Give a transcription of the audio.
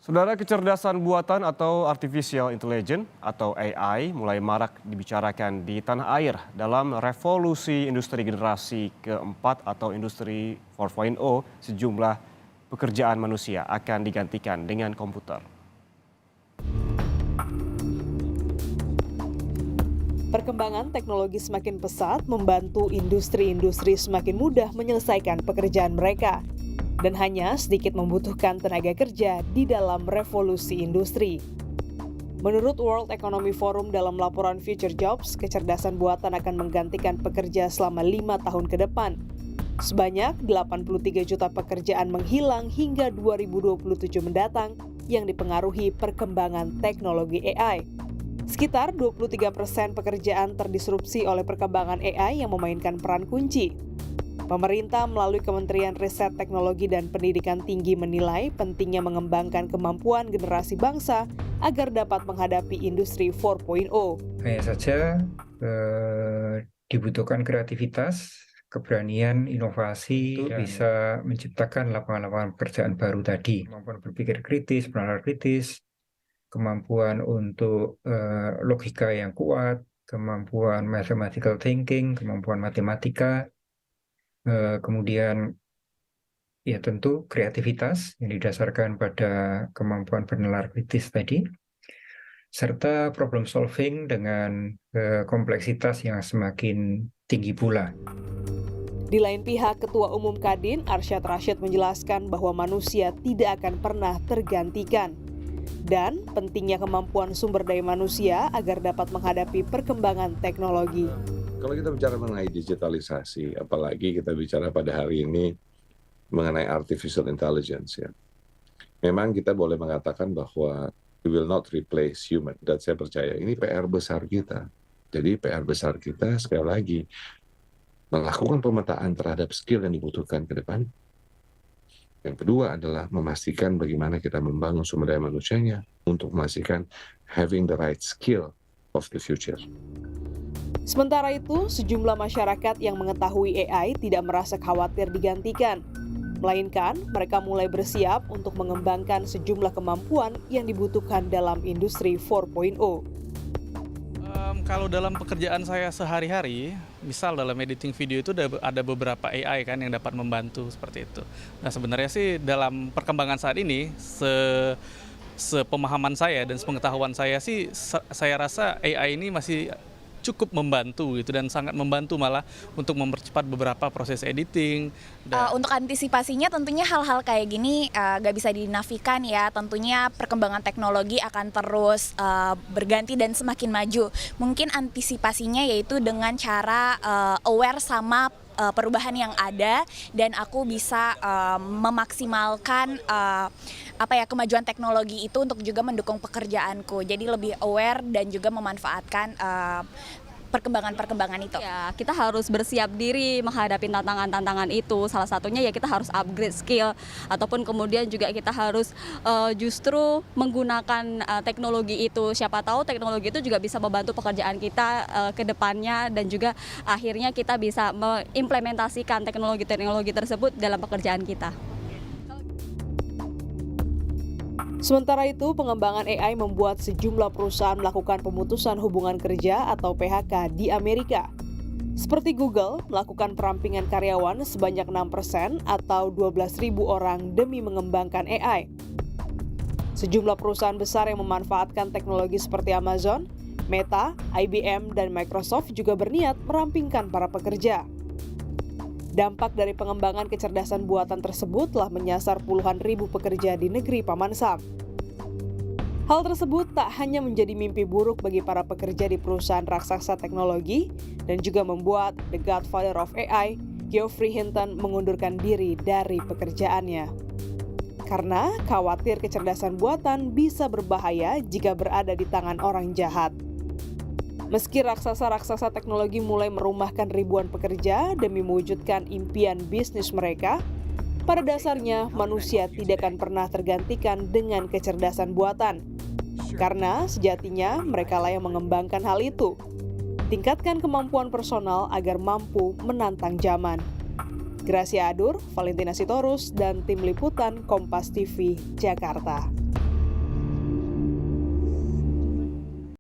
Saudara, kecerdasan buatan atau artificial intelligence atau AI mulai marak dibicarakan di tanah air dalam revolusi industri generasi keempat atau industri 4.0. Sejumlah pekerjaan manusia akan digantikan dengan komputer. Perkembangan teknologi semakin pesat membantu industri-industri semakin mudah menyelesaikan pekerjaan mereka. Dan hanya sedikit membutuhkan tenaga kerja di dalam revolusi industri. Menurut World Economic Forum dalam laporan Future Jobs, kecerdasan buatan akan menggantikan pekerja selama 5 tahun ke depan. Sebanyak 83 juta pekerjaan menghilang hingga 2027 mendatang yang dipengaruhi perkembangan teknologi AI. Sekitar 23% pekerjaan terdisrupsi oleh perkembangan AI yang memainkan peran kunci. Pemerintah melalui Kementerian Riset Teknologi dan Pendidikan Tinggi menilai pentingnya mengembangkan kemampuan generasi bangsa agar dapat menghadapi industri 4.0. Hanya saja dibutuhkan kreativitas, keberanian, inovasi, dan bisa menciptakan lapangan-lapangan pekerjaan baru tadi. Kemampuan berpikir kritis, bernalar kritis, kemampuan untuk logika yang kuat, kemampuan mathematical thinking, kemampuan matematika, kemudian ya tentu kreativitas yang didasarkan pada kemampuan bernalar kritis tadi, serta problem solving dengan kompleksitas yang semakin tinggi pula. Di lain pihak, Ketua Umum Kadin Arsyad Rashid menjelaskan bahwa manusia tidak akan pernah tergantikan. Dan pentingnya kemampuan sumber daya manusia agar dapat menghadapi perkembangan teknologi. Kalau kita bicara mengenai digitalisasi, apalagi kita bicara pada hari ini mengenai artificial intelligence, ya. Memang kita boleh mengatakan bahwa we will not replace human. Dan saya percaya ini PR besar kita. Jadi PR besar kita sekali lagi melakukan pemetaan terhadap skill yang dibutuhkan ke depan. Yang kedua adalah memastikan bagaimana kita membangun sumber daya manusianya untuk memastikan having the right skill of the future. Sementara itu, sejumlah masyarakat yang mengetahui AI tidak merasa khawatir digantikan. Melainkan, mereka mulai bersiap untuk mengembangkan sejumlah kemampuan yang dibutuhkan dalam industri 4.0. Kalau dalam pekerjaan saya sehari-hari, misal dalam editing video itu ada beberapa AI kan yang dapat membantu seperti itu. Nah sebenarnya sih dalam perkembangan saat ini, sepemahaman saya dan sepengetahuan saya sih, saya rasa AI ini masih cukup membantu gitu dan sangat membantu malah untuk mempercepat beberapa proses editing. Untuk antisipasinya tentunya hal-hal kayak gini gak bisa dinafikan ya. Tentunya perkembangan teknologi akan terus berganti dan semakin maju. Mungkin antisipasinya yaitu dengan cara aware sama perubahan yang ada dan aku bisa memaksimalkan kemajuan teknologi itu untuk juga mendukung pekerjaanku. Jadi lebih aware dan juga memanfaatkan perkembangan-perkembangan itu. Ya, kita harus bersiap diri menghadapi tantangan-tantangan itu. Salah satunya ya kita harus upgrade skill ataupun kemudian juga kita harus justru menggunakan teknologi itu. Siapa tahu teknologi itu juga bisa membantu pekerjaan kita ke depannya dan juga akhirnya kita bisa mengimplementasikan teknologi-teknologi tersebut dalam pekerjaan kita. Sementara itu, pengembangan AI membuat sejumlah perusahaan melakukan pemutusan hubungan kerja atau PHK di Amerika. Seperti Google, melakukan perampingan karyawan sebanyak 6% atau 12.000 orang demi mengembangkan AI. Sejumlah perusahaan besar yang memanfaatkan teknologi seperti Amazon, Meta, IBM, dan Microsoft juga berniat merampingkan para pekerja. Dampak dari pengembangan kecerdasan buatan tersebut telah menyasar puluhan ribu pekerja di negeri Paman Sam. Hal tersebut tak hanya menjadi mimpi buruk bagi para pekerja di perusahaan raksasa teknologi dan juga membuat The Godfather of AI, Geoffrey Hinton, mengundurkan diri dari pekerjaannya. Karena khawatir kecerdasan buatan bisa berbahaya jika berada di tangan orang jahat. Meski raksasa-raksasa teknologi mulai merumahkan ribuan pekerja demi mewujudkan impian bisnis mereka, pada dasarnya manusia tidak akan pernah tergantikan dengan kecerdasan buatan. Karena sejatinya mereka lah yang mengembangkan hal itu. Tingkatkan kemampuan personal agar mampu menantang zaman. Gracia Adur, Valentina Sitorus, dan tim liputan Kompas TV, Jakarta.